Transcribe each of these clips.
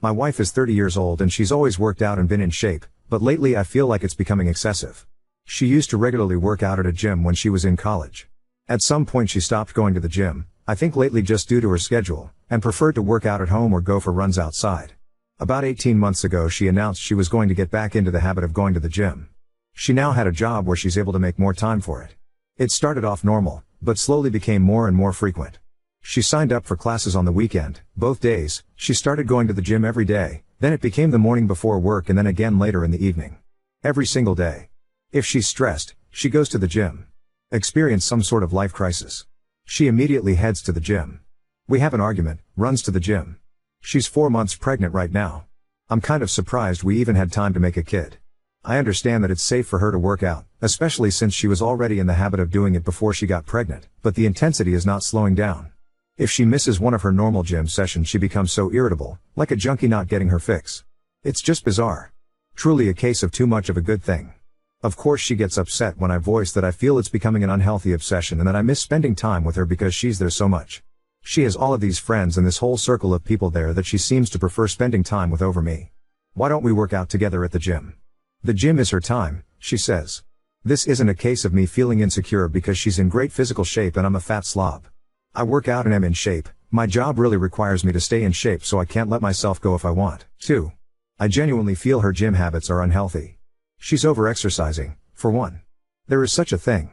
My wife is 30 years old and she's always worked out and been in shape, but lately I feel like it's becoming excessive. She used to regularly work out at a gym when she was in college. At some point she stopped going to the gym, I think lately just due to her schedule, and preferred to work out at home or go for runs outside. About 18 months ago she announced she was going to get back into the habit of going to the gym. She now had a job where she's able to make more time for it. It started off normal, but slowly became more and more frequent. She signed up for classes on the weekend, both days. She started going to the gym every day, then it became the morning before work and then again later in the evening. Every single day. If she's stressed, she goes to the gym. Experience some sort of life crisis. She immediately heads to the gym. We have an argument, runs to the gym. She's 4 months pregnant right now. I'm kind of surprised we even had time to make a kid. I understand that it's safe for her to work out, especially since she was already in the habit of doing it before she got pregnant, but the intensity is not slowing down. If she misses one of her normal gym sessions she becomes so irritable, like a junkie not getting her fix. It's just bizarre. Truly a case of too much of a good thing. Of course she gets upset when I voice that I feel it's becoming an unhealthy obsession and that I miss spending time with her because she's there so much. She has all of these friends and this whole circle of people there that she seems to prefer spending time with over me. Why don't we work out together at the gym? The gym is her time, she says. This isn't a case of me feeling insecure because she's in great physical shape and I'm a fat slob. I work out and am in shape. My job really requires me to stay in shape so I can't let myself go if I want to. I genuinely feel her gym habits are unhealthy. She's over-exercising, for one. There is such a thing.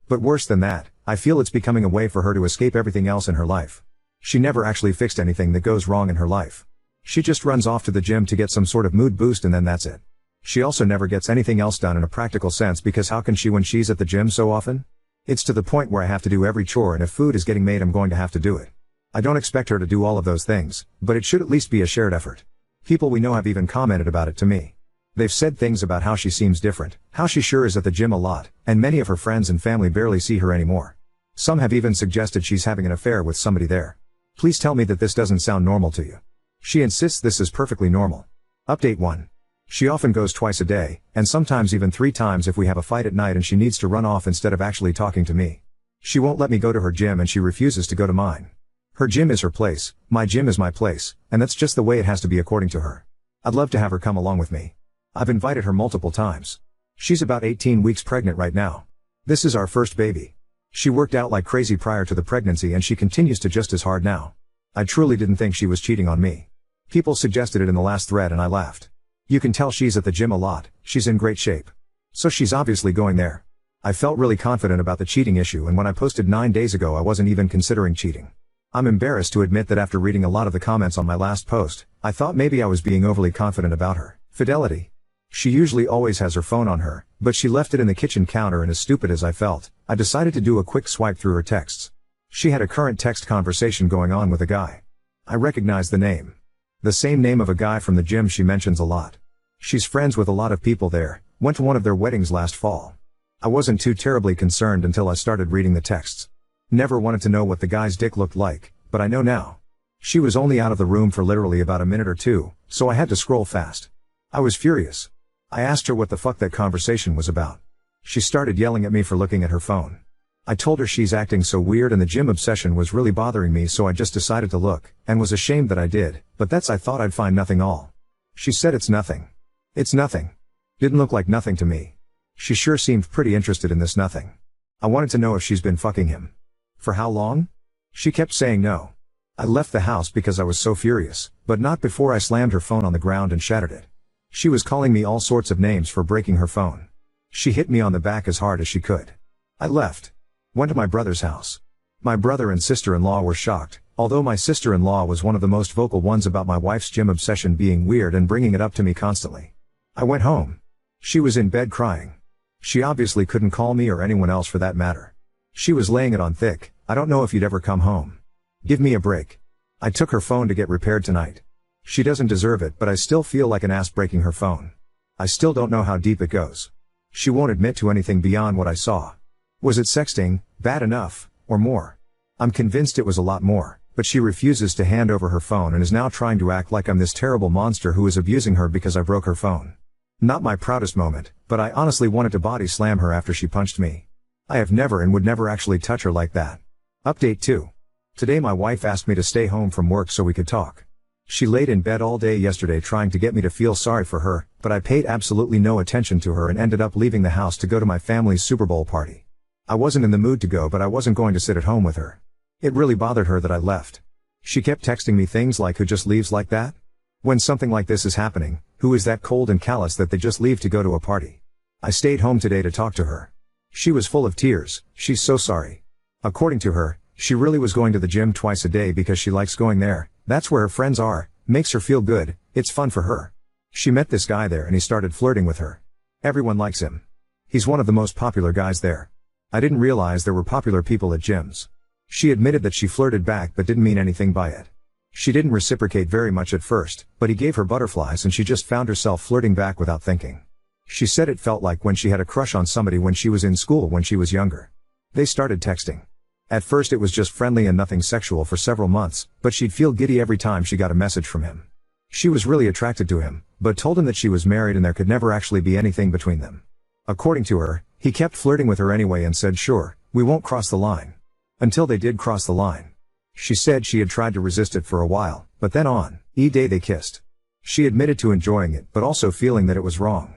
But worse than that, I feel it's becoming a way for her to escape everything else in her life. She never actually fixed anything that goes wrong in her life. She just runs off to the gym to get some sort of mood boost and then that's it. She also never gets anything else done in a practical sense because how can she when she's at the gym so often? It's to the point where I have to do every chore and if food is getting made I'm going to have to do it. I don't expect her to do all of those things, but it should at least be a shared effort. People we know have even commented about it to me. They've said things about how she seems different, how she sure is at the gym a lot, and many of her friends and family barely see her anymore. Some have even suggested she's having an affair with somebody there. Please tell me that this doesn't sound normal to you. She insists this is perfectly normal. Update 1. She often goes twice a day, and sometimes even 3 times if we have a fight at night and she needs to run off instead of actually talking to me. She won't let me go to her gym and she refuses to go to mine. Her gym is her place, my gym is my place, and that's just the way it has to be according to her. I'd love to have her come along with me. I've invited her multiple times. She's about 18 weeks pregnant right now. This is our first baby. She worked out like crazy prior to the pregnancy and she continues to just as hard now. I truly didn't think she was cheating on me. People suggested it in the last thread and I laughed. You can tell she's at the gym a lot, she's in great shape. So she's obviously going there. I felt really confident about the cheating issue and when I posted 9 days ago I wasn't even considering cheating. I'm embarrassed to admit that after reading a lot of the comments on my last post, I thought maybe I was being overly confident about her fidelity. She usually always has her phone on her, but she left it in the kitchen counter and as stupid as I felt, I decided to do a quick swipe through her texts. She had a current text conversation going on with a guy. I recognized the name. The same name of a guy from the gym she mentions a lot. She's friends with a lot of people there, went to one of their weddings last fall. I wasn't too terribly concerned until I started reading the texts. Never wanted to know what the guy's dick looked like, but I know now. She was only out of the room for literally about a minute or two, so I had to scroll fast. I was furious. I asked her what the fuck that conversation was about. She started yelling at me for looking at her phone. I told her she's acting so weird and the gym obsession was really bothering me so I just decided to look, and was ashamed that I did, but I thought I'd find nothing all. She said it's nothing. It's nothing. Didn't look like nothing to me. She sure seemed pretty interested in this nothing. I wanted to know if she's been fucking him. For how long? She kept saying no. I left the house because I was so furious, but not before I slammed her phone on the ground and shattered it. She was calling me all sorts of names for breaking her phone. She hit me on the back as hard as she could. I left. Went to my brother's house. My brother and sister-in-law were shocked, although my sister-in-law was one of the most vocal ones about my wife's gym obsession being weird and bringing it up to me constantly. I went home. She was in bed crying. She obviously couldn't call me or anyone else for that matter. She was laying it on thick. I don't know if you'd ever come home. Give me a break. I took her phone to get repaired tonight. She doesn't deserve it, but I still feel like an ass breaking her phone. I still don't know how deep it goes. She won't admit to anything beyond what I saw. Was it sexting, bad enough, or more? I'm convinced it was a lot more, but she refuses to hand over her phone and is now trying to act like I'm this terrible monster who is abusing her because I broke her phone. Not my proudest moment, but I honestly wanted to body slam her after she punched me. I have never and would never actually touch her like that. Update 2. Today my wife asked me to stay home from work so we could talk. She laid in bed all day yesterday trying to get me to feel sorry for her, but I paid absolutely no attention to her and ended up leaving the house to go to my family's Super Bowl party. I wasn't in the mood to go, but I wasn't going to sit at home with her. It really bothered her that I left. She kept texting me things like, "Who just leaves like that? When something like this is happening, who is that cold and callous that they just leave to go to a party?" I stayed home today to talk to her. She was full of tears. She's so sorry. According to her, she really was going to the gym twice a day because she likes going there. That's where her friends are, makes her feel good, it's fun for her. She met this guy there and he started flirting with her. Everyone likes him. He's one of the most popular guys there. I didn't realize there were popular people at gyms. She admitted that she flirted back but didn't mean anything by it. She didn't reciprocate very much at first, but he gave her butterflies and she just found herself flirting back without thinking. She said it felt like when she had a crush on somebody when she was in school when she was younger. They started texting. At first it was just friendly and nothing sexual for several months, but she'd feel giddy every time she got a message from him. She was really attracted to him, but told him that she was married and there could never actually be anything between them. According to her, he kept flirting with her anyway and said, "Sure, we won't cross the line." Until they did cross the line. She said she had tried to resist it for a while, but then on E-Day they kissed. She admitted to enjoying it but also feeling that it was wrong.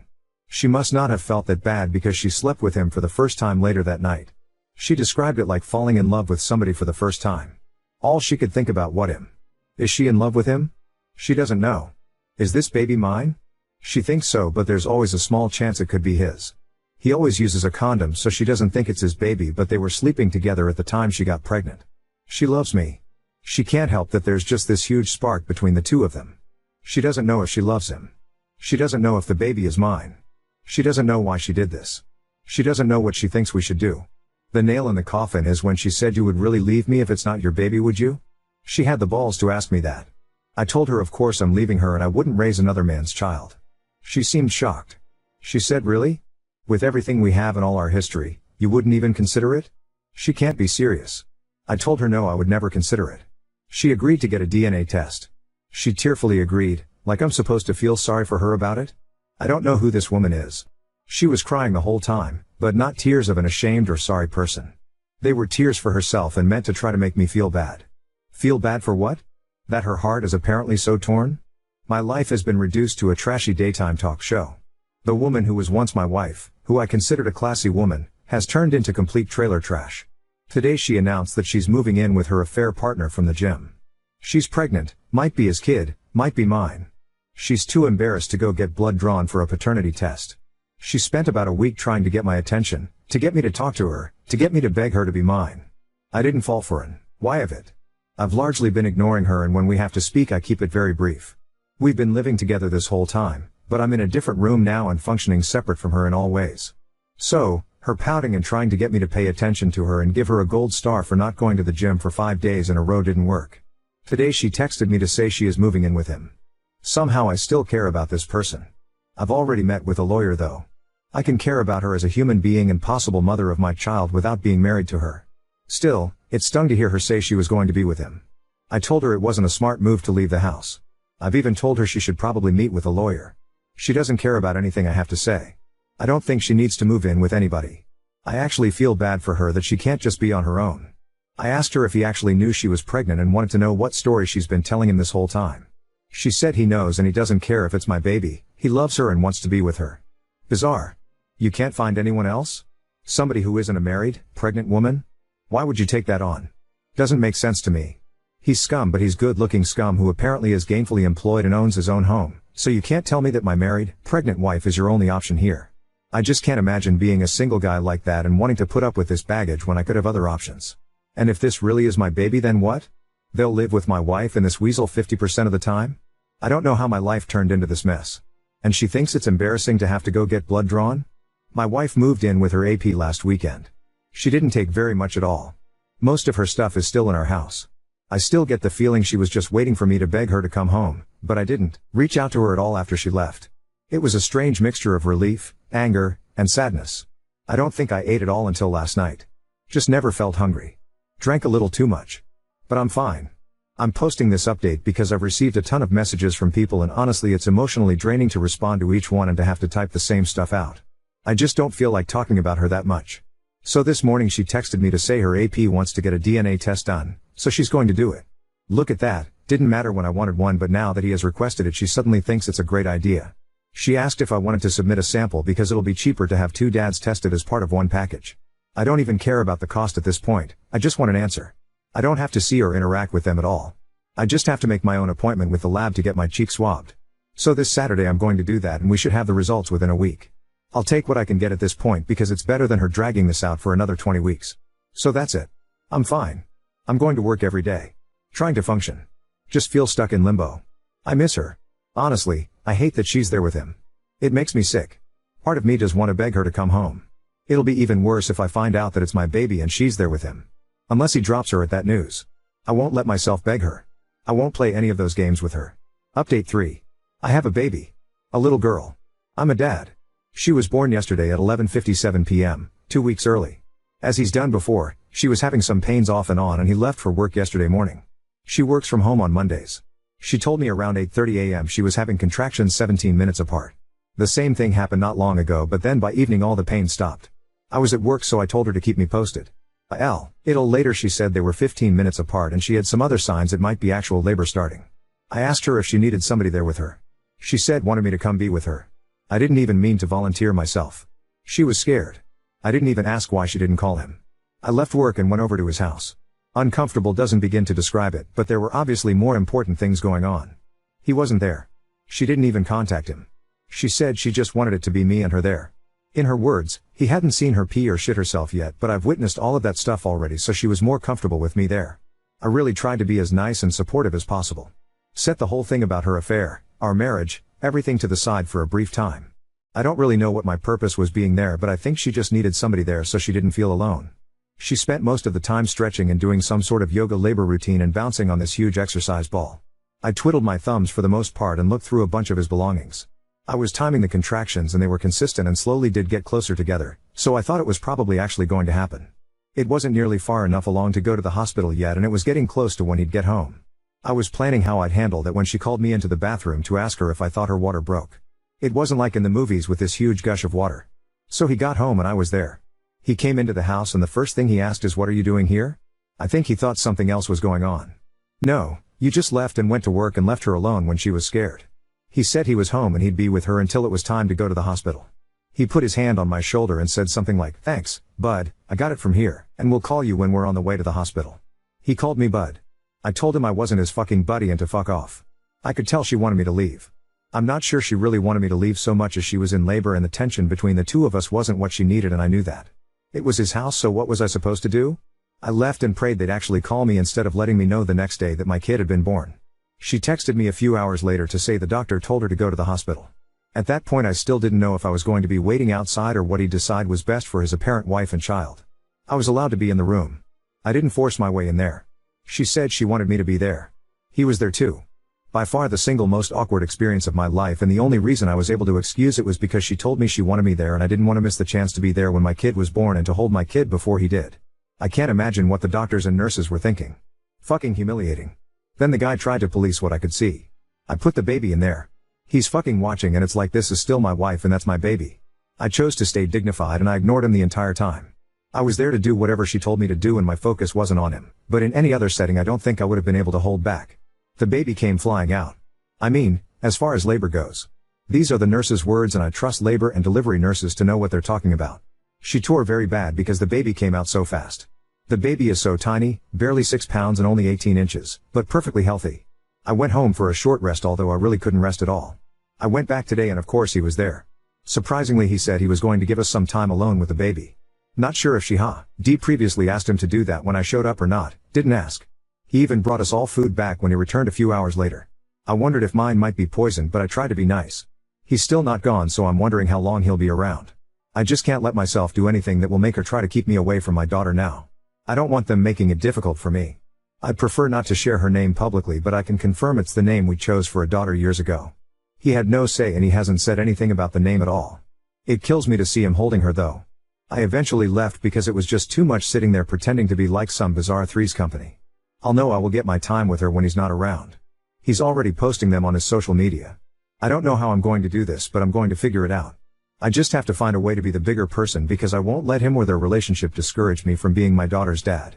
She must not have felt that bad because she slept with him for the first time later that night. She described it like falling in love with somebody for the first time. All she could think about what him. Is she in love with him? She doesn't know. Is this baby mine? She thinks so, but there's always a small chance it could be his. He always uses a condom so she doesn't think it's his baby, but they were sleeping together at the time she got pregnant. She loves me. She can't help that there's just this huge spark between the two of them. She doesn't know if she loves him. She doesn't know if the baby is mine. She doesn't know why she did this. She doesn't know what she thinks we should do. The nail in the coffin is when she said, "You would really leave me if it's not your baby, would you?" She had the balls to ask me that. I told her of course I'm leaving her and I wouldn't raise another man's child. She seemed shocked. She said, "Really? With everything we have and all our history, you wouldn't even consider it?" She can't be serious. I told her no, I would never consider it. She agreed to get a DNA test. She tearfully agreed, like I'm supposed to feel sorry for her about it? I don't know who this woman is. She was crying the whole time, but not tears of an ashamed or sorry person. They were tears for herself and meant to try to make me feel bad. Feel bad for what? That her heart is apparently so torn? My life has been reduced to a trashy daytime talk show. The woman who was once my wife, who I considered a classy woman, has turned into complete trailer trash. Today she announced that she's moving in with her affair partner from the gym. She's pregnant, might be his kid, might be mine. She's too embarrassed to go get blood drawn for a paternity test. She spent about a week trying to get my attention, to get me to talk to her, to get me to beg her to be mine. I didn't fall for it. Why of it? I've largely been ignoring her, and when we have to speak I keep it very brief. We've been living together this whole time, but I'm in a different room now and functioning separate from her in all ways. So, her pouting and trying to get me to pay attention to her and give her a gold star for not going to the gym for 5 days in a row didn't work. Today she texted me to say she is moving in with him. Somehow I still care about this person. I've already met with a lawyer though. I can care about her as a human being and possible mother of my child without being married to her. Still, it stung to hear her say she was going to be with him. I told her it wasn't a smart move to leave the house. I've even told her she should probably meet with a lawyer. She doesn't care about anything I have to say. I don't think she needs to move in with anybody. I actually feel bad for her that she can't just be on her own. I asked her if he actually knew she was pregnant and wanted to know what story she's been telling him this whole time. She said he knows and he doesn't care if it's my baby, he loves her and wants to be with her. Bizarre. You can't find anyone else? Somebody who isn't a married, pregnant woman? Why would you take that on? Doesn't make sense to me. He's scum, but he's good-looking scum who apparently is gainfully employed and owns his own home, so you can't tell me that my married, pregnant wife is your only option here. I just can't imagine being a single guy like that and wanting to put up with this baggage when I could have other options. And if this really is my baby, then what? They'll live with my wife and this weasel 50% of the time? I don't know how my life turned into this mess. And she thinks it's embarrassing to have to go get blood drawn? My wife moved in with her AP last weekend. She didn't take very much at all. Most of her stuff is still in our house. I still get the feeling she was just waiting for me to beg her to come home, but I didn't reach out to her at all after she left. It was a strange mixture of relief, anger, and sadness. I don't think I ate at all until last night. Just never felt hungry. Drank a little too much. But I'm fine. I'm posting this update because I've received a ton of messages from people and honestly it's emotionally draining to respond to each one and to have to type the same stuff out. I just don't feel like talking about her that much. So this morning she texted me to say her AP wants to get a DNA test done, so she's going to do it. Look at that, Didn't matter when I wanted one, but now that he has requested it, she suddenly thinks it's a great idea. She asked if I wanted to submit a sample because it'll be cheaper to have 2 dads tested as part of one package. I don't even care about the cost at this point, I just want an answer. I don't have to see or interact with them at all. I just have to make my own appointment with the lab to get my cheek swabbed. So this Saturday I'm going to do that, and we should have the results within a week. I'll take what I can get at this point because it's better than her dragging this out for another 20 weeks. So that's it. I'm fine. I'm going to work every day. Trying to function. Just feel stuck in limbo. I miss her. Honestly, I hate that she's there with him. It makes me sick. Part of me does want to beg her to come home. It'll be even worse if I find out that it's my baby and she's there with him. Unless he drops her at that news. I won't let myself beg her. I won't play any of those games with her. Update 3. I have a baby. A little girl. I'm a dad. She was born yesterday at 11:57 p.m., 2 weeks early. As he's done before, she was having some pains off and on and he left for work yesterday morning. She works from home on Mondays. She told me around 8:30 a.m. she was having contractions 17 minutes apart. The same thing happened not long ago, but then by evening all the pain stopped. I was at work, so I told her to keep me posted. It'll later, she said they were 15 minutes apart and she had some other signs it might be actual labor starting. I asked her if she needed somebody there with her. She said wanted me to come be with her. I didn't even mean to volunteer myself. She was scared. I didn't even ask why she didn't call him. I left work and went over to his house. Uncomfortable doesn't begin to describe it, but there were obviously more important things going on. He wasn't there. She didn't even contact him. She said she just wanted it to be me and her there. In her words, he hadn't seen her pee or shit herself yet, but I've witnessed all of that stuff already, so she was more comfortable with me there. I really tried to be as nice and supportive as possible. Set the whole thing about her affair, our marriage, everything to the side for a brief time. I don't really know what my purpose was being there, but I think she just needed somebody there so she didn't feel alone. She spent most of the time stretching and doing some sort of yoga labor routine and bouncing on this huge exercise ball. I twiddled my thumbs for the most part and looked through a bunch of his belongings. I was timing the contractions and they were consistent and slowly did get closer together, so I thought it was probably actually going to happen. It wasn't nearly far enough along to go to the hospital yet, and it was getting close to when he'd get home. I was planning how I'd handle that when she called me into the bathroom to ask her if I thought her water broke. It wasn't like in the movies with this huge gush of water. So he got home and I was there. He came into the house and the first thing he asked is, "What are you doing here?" I think he thought something else was going on. "No, you just left and went to work and left her alone when she was scared." He said he was home and he'd be with her until it was time to go to the hospital. He put his hand on my shoulder and said something like, "Thanks, bud, I got it from here, and we'll call you when we're on the way to the hospital." He called me bud. I told him I wasn't his fucking buddy and to fuck off. I could tell she wanted me to leave. I'm not sure she really wanted me to leave so much as she was in labor and the tension between the two of us wasn't what she needed, and I knew that. It was his house, so what was I supposed to do? I left and prayed they'd actually call me instead of letting me know the next day that my kid had been born. She texted me a few hours later to say the doctor told her to go to the hospital. At that point I still didn't know if I was going to be waiting outside or what he'd decide was best for his apparent wife and child. I was allowed to be in the room. I didn't force my way in there. She said she wanted me to be there. He was there too. By far the single most awkward experience of my life, and the only reason I was able to excuse it was because she told me she wanted me there and I didn't want to miss the chance to be there when my kid was born and to hold my kid before he did. I can't imagine what the doctors and nurses were thinking. Fucking humiliating. Then the guy tried to police what I could see. I put the baby in there. He's fucking watching and it's like, this is still my wife and that's my baby. I chose to stay dignified and I ignored him the entire time. I was there to do whatever she told me to do and my focus wasn't on him, but in any other setting I don't think I would have been able to hold back. The baby came flying out. I mean, as far as labor goes. These are the nurse's words and I trust labor and delivery nurses to know what they're talking about. She tore very bad because the baby came out so fast. The baby is so tiny, barely 6 pounds and only 18 inches, but perfectly healthy. I went home for a short rest, although I really couldn't rest at all. I went back today and of course he was there. Surprisingly, he said he was going to give us some time alone with the baby. Not sure if she previously asked him to do that when I showed up or not, didn't ask. He even brought us all food back when he returned a few hours later. I wondered if mine might be poisoned, but I tried to be nice. He's still not gone, so I'm wondering how long he'll be around. I just can't let myself do anything that will make her try to keep me away from my daughter now. I don't want them making it difficult for me. I'd prefer not to share her name publicly, but I can confirm it's the name we chose for a daughter years ago. He had no say and he hasn't said anything about the name at all. It kills me to see him holding her though. I eventually left because it was just too much sitting there pretending to be like some bizarre Three's Company. I'll know I will get my time with her when he's not around. He's already posting them on his social media. I don't know how I'm going to do this, but I'm going to figure it out. I just have to find a way to be the bigger person because I won't let him or their relationship discourage me from being my daughter's dad.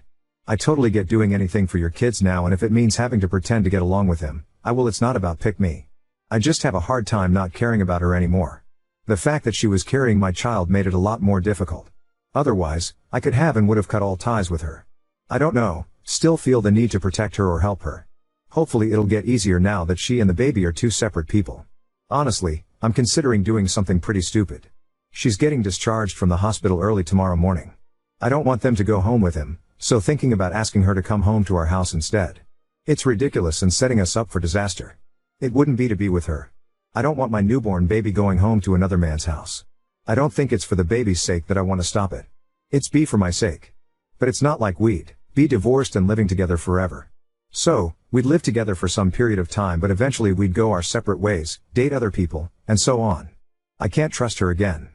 I totally get doing anything for your kids now, and if it means having to pretend to get along with him, I will. It's not about pick me. I just have a hard time not caring about her anymore. The fact that she was carrying my child made it a lot more difficult. Otherwise, I could have and would have cut all ties with her. I don't know, still feel the need to protect her or help her. Hopefully it'll get easier now that she and the baby are two separate people. Honestly, I'm considering doing something pretty stupid. She's getting discharged from the hospital early tomorrow morning. I don't want them to go home with him, so thinking about asking her to come home to our house instead. It's ridiculous and setting us up for disaster. It wouldn't be to be with her. I don't want my newborn baby going home to another man's house. I don't think it's for the baby's sake that I want to stop it. It's B for my sake. But it's not like we'd be divorced and living together forever. So, we'd live together for some period of time, but eventually we'd go our separate ways, date other people, and so on. I can't trust her again.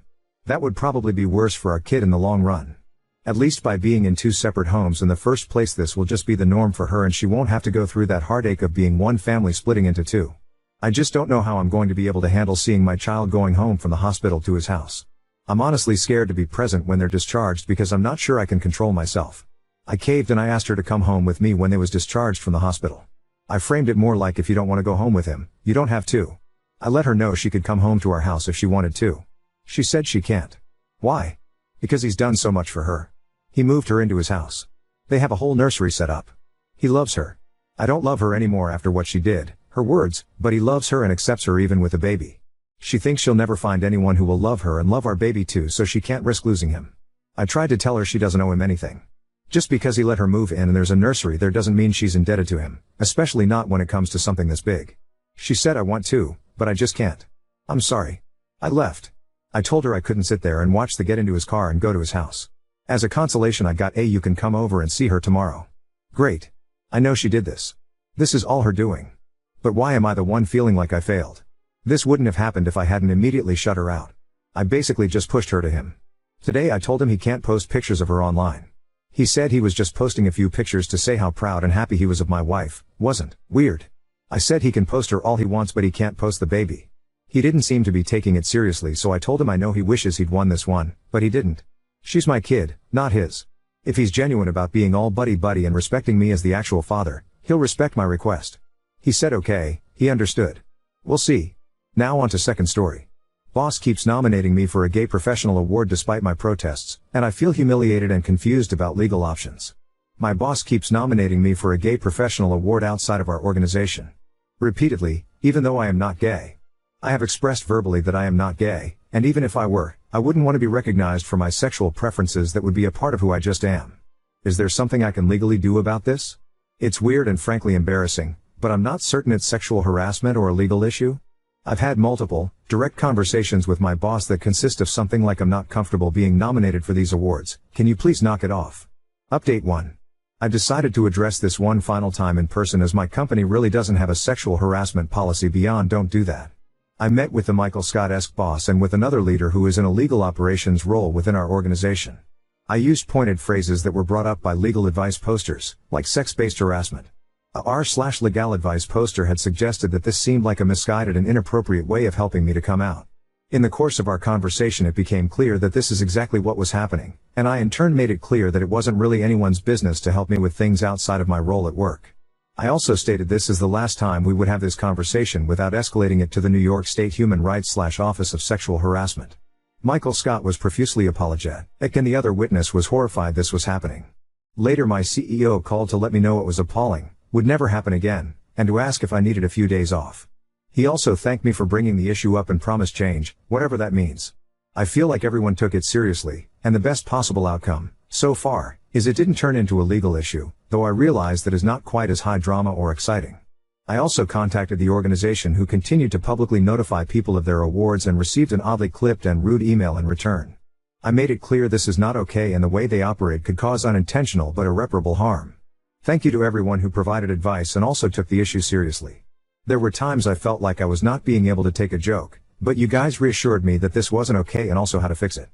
That would probably be worse for our kid in the long run. At least by being in two separate homes in the first place, this will just be the norm for her and she won't have to go through that heartache of being one family splitting into two. I just don't know how I'm going to be able to handle seeing my child going home from the hospital to his house. I'm honestly scared to be present when they're discharged because I'm not sure I can control myself. I caved and I asked her to come home with me when they was discharged from the hospital. I framed it more like, if you don't want to go home with him, you don't have to. I let her know she could come home to our house if she wanted to. She said she can't. Why? Because he's done so much for her. He moved her into his house. They have a whole nursery set up. He loves her. I don't love her anymore after what she did, her words, but he loves her and accepts her even with a baby. She thinks she'll never find anyone who will love her and love our baby too, so she can't risk losing him. I tried to tell her she doesn't owe him anything. Just because he let her move in and there's a nursery there doesn't mean she's indebted to him, especially not when it comes to something this big. She said I want to, but I just can't. I'm sorry. I left. I told her I couldn't sit there and watch the get into his car and go to his house. As a consolation I got you can come over and see her tomorrow. Great. I know she did this. This is all her doing. But why am I the one feeling like I failed? This wouldn't have happened if I hadn't immediately shut her out. I basically just pushed her to him. Today I told him he can't post pictures of her online. He said he was just posting a few pictures to say how proud and happy he was of my wife. Wasn't weird. I said he can post her all he wants but he can't post the baby. He didn't seem to be taking it seriously, so I told him I know he wishes he'd won this one, but he didn't. She's my kid, not his. If he's genuine about being all buddy-buddy and respecting me as the actual father, he'll respect my request. He said okay, he understood. We'll see. Now on to second story. Boss keeps nominating me for a gay professional award despite my protests, and I feel humiliated and confused about legal options. My boss keeps nominating me for a gay professional award outside of our organization. Repeatedly, even though I am not gay. I have expressed verbally that I am not gay, and even if I were, I wouldn't want to be recognized for my sexual preferences that would be a part of who I just am. Is there something I can legally do about this? It's weird and frankly embarrassing, but I'm not certain it's sexual harassment or a legal issue. I've had multiple, direct conversations with my boss that consist of something like, I'm not comfortable being nominated for these awards, can you please knock it off? Update 1. I've decided to address this one final time in person as my company really doesn't have a sexual harassment policy beyond don't do that. I met with the Michael Scott-esque boss and with another leader who is in a legal operations role within our organization. I used pointed phrases that were brought up by legal advice posters, like sex-based harassment. A r/legal advice poster had suggested that this seemed like a misguided and inappropriate way of helping me to come out. In the course of our conversation it became clear that this is exactly what was happening, and I in turn made it clear that it wasn't really anyone's business to help me with things outside of my role at work. I also stated this is the last time we would have this conversation without escalating it to the New York State Human Rights/Office of Sexual Harassment. Michael Scott was profusely apologetic, and the other witness was horrified this was happening. Later my CEO called to let me know it was appalling, would never happen again, and to ask if I needed a few days off. He also thanked me for bringing the issue up and promised change, whatever that means. I feel like everyone took it seriously, and the best possible outcome, so far, is it didn't turn into a legal issue, though I realize that is not quite as high drama or exciting. I also contacted the organization, who continued to publicly notify people of their awards and received an oddly clipped and rude email in return. I made it clear this is not okay and the way they operate could cause unintentional but irreparable harm. Thank you to everyone who provided advice and also took the issue seriously. There were times I felt like I was not being able to take a joke, but you guys reassured me that this wasn't okay and also how to fix it.